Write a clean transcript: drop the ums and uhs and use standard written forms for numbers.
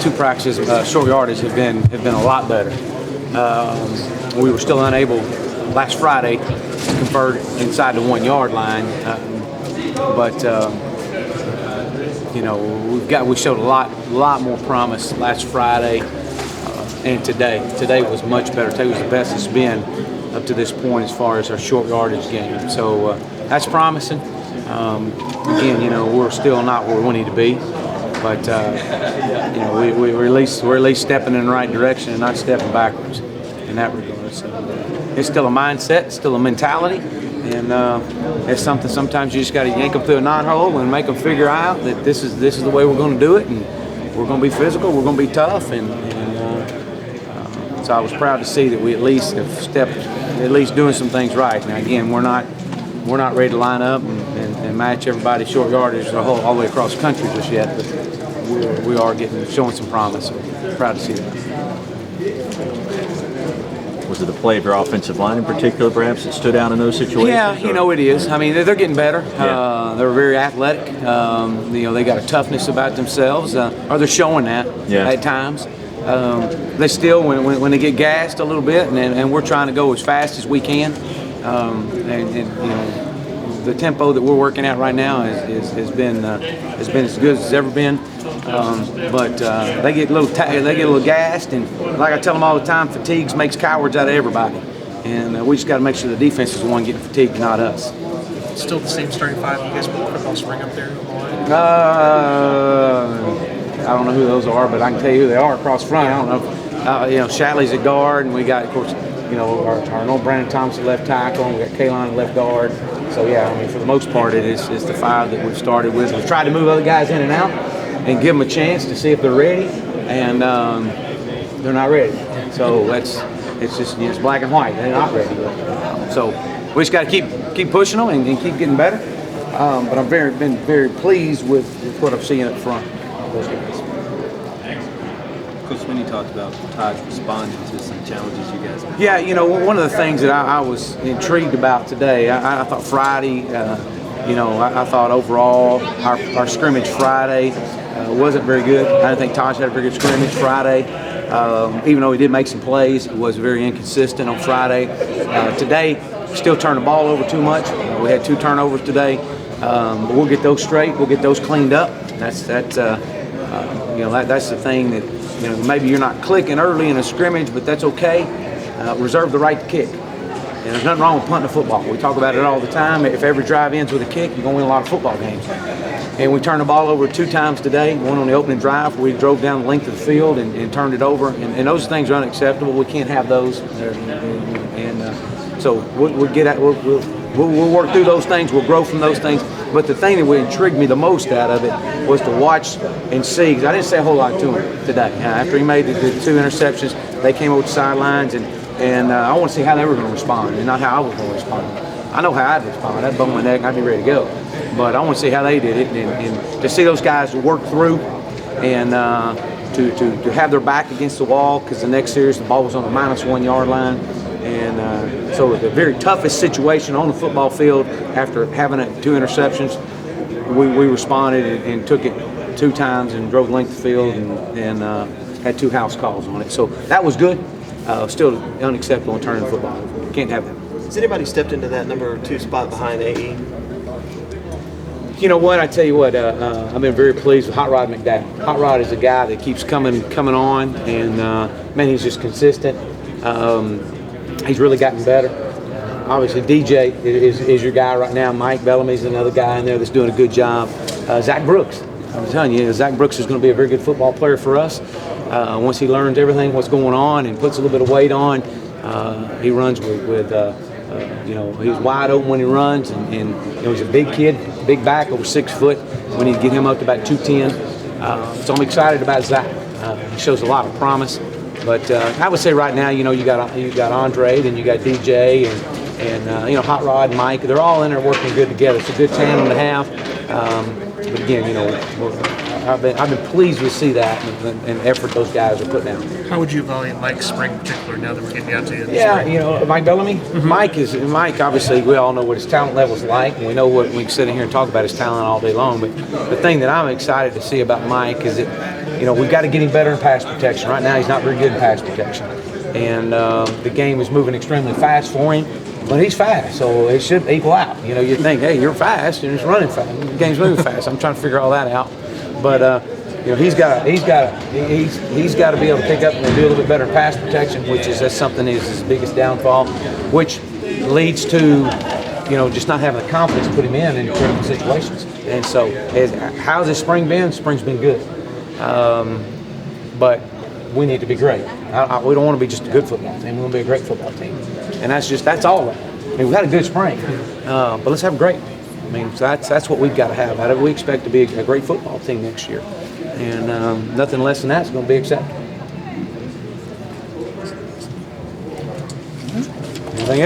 last 2 practices, short yardage have been a lot better. We were still unable last Friday to convert inside the 1 yard line, but we showed a lot more promise last Friday and today. Today was much better. Today was the best it's been up to this point as far as our short yardage game. So that's promising. Again, we're still not where we need to be, but we're at least stepping in the right direction and not stepping backwards in that regard. So it's still a mindset, it's still a mentality, and it's something sometimes you just got to yank them through a knot-hole and make them figure out that this is the way we're going to do it, and we're going to be physical, we're going to be tough, and so I was proud to see that we at least have stepped, at least doing some things right. Now again, we're not ready to line up and match everybody's short yardage all the way across the country just yet, but we are showing some promise. So proud to see that. Was it the play of your offensive line in particular, perhaps, that stood out in those situations? Yeah, it is. I mean, they're getting better. Yeah. They're very athletic. They got a toughness about themselves, or they're showing that at times. They still, when they get gassed a little bit, and we're trying to go as fast as we can, the tempo that we're working at right now has been as good as it's ever been. But they get a little gassed, and like I tell them all the time, fatigues makes cowards out of everybody, and we just got to make sure the defense is the one getting fatigued, not us. Still the same starting 5 you guys put football spring up there? I don't know who those are, but I can tell you who they are across front. I don't know. Shatley's at guard, and we got, of course, our old Brandon Thomas at left tackle, and we got Kaylon at left guard. So yeah, I mean, for the most part, it's the 5 that we've started with. We've tried to move other guys in and out and give them a chance to see if they're ready, and they're not ready. So it's black and white. They're not ready yet. So we just got to keep pushing them and keep getting better. But I've been very pleased with what I've seen up front. Those guys. Coach, when you talked about Todd responding to some challenges you guys had. Yeah, one of the things that I was intrigued about today, I thought Friday, I thought overall our scrimmage Friday wasn't very good. I didn't think Taj had a very good scrimmage Friday. Even though he did make some plays, he was very inconsistent on Friday. Today, still turned the ball over too much. We had 2 turnovers today. But we'll get those straight. We'll get those cleaned up. That's the thing that, maybe you're not clicking early in a scrimmage, but that's okay. Reserve the right to kick. And there's nothing wrong with punting the football. We talk about it all the time. If every drive ends with a kick, you're going to win a lot of football games. And we turned the ball over 2 times today. One on the opening drive, we drove down the length of the field and turned it over. And those things are unacceptable. We can't have those. So we'll work through those things. We'll grow from those things. But the thing that would intrigue me the most out of it was to watch and see, because I didn't say a whole lot to him today. After he made the 2 interceptions, they came over the sidelines, and I want to see how they were going to respond and not how I was going to respond. I know how I'd respond. I'd bone my neck and I'd be ready to go. But I want to see how they did it, and to see those guys work through and to have their back against the wall, because the next series the ball was on the -1 yard line. And so the very toughest situation on the football field after having 2 interceptions, we responded and took it 2 times and drove the length of the field and had 2 house calls on it. So that was good. Still unacceptable in turning the football. Can't have that. Has anybody stepped into that number 2 spot behind AE? You know what? I tell you what. I've been very pleased with Hot Rod McDowell. Hot Rod is a guy that keeps coming on, and man, he's just consistent. He's really gotten better. Obviously, DJ is your guy right now. Mike Bellamy's another guy in there that's doing a good job. Zach Brooks, I'm telling you, Zach Brooks is going to be a very good football player for us. Once he learns everything, what's going on, and puts a little bit of weight on, he runs with he's wide open when he runs, and he's a big kid, big back, over 6 foot. We need to get him up to about 210. So I'm excited about Zach. He shows a lot of promise. But I would say right now, you got Andre, then you got DJ, and Hot Rod and Mike. They're all in there working good together. It's a good tandem to have. But again, I've been pleased to see that and effort those guys are putting out. How would you evaluate Mike's spring in particular now that we're getting out to the spring? Mike Bellamy. Mm-hmm. Mike. Obviously, we all know what his talent level is like, and we know what we can sit in here and talk about his talent all day long. But the thing that I'm excited to see about Mike is that we've got to get him better in pass protection. Right now, he's not very good in pass protection, and the game is moving extremely fast for him. But he's fast, so it should equal out. You think, hey, you're fast, and it's running fast. The game's moving fast. I'm trying to figure all that out, but he's got to be able to pick up and do a little bit better in pass protection, that's something is his biggest downfall, which leads to just not having the confidence to put him in critical situations. And so, how's his spring been? Spring's been good, but we need to be great. We don't want to be just a good football team. We want to be a great football team, and that's all right. We've had a good spring, but let's have great. So that's what we've got to have. We expect to be a great football team next year, and nothing less than that's going to be acceptable.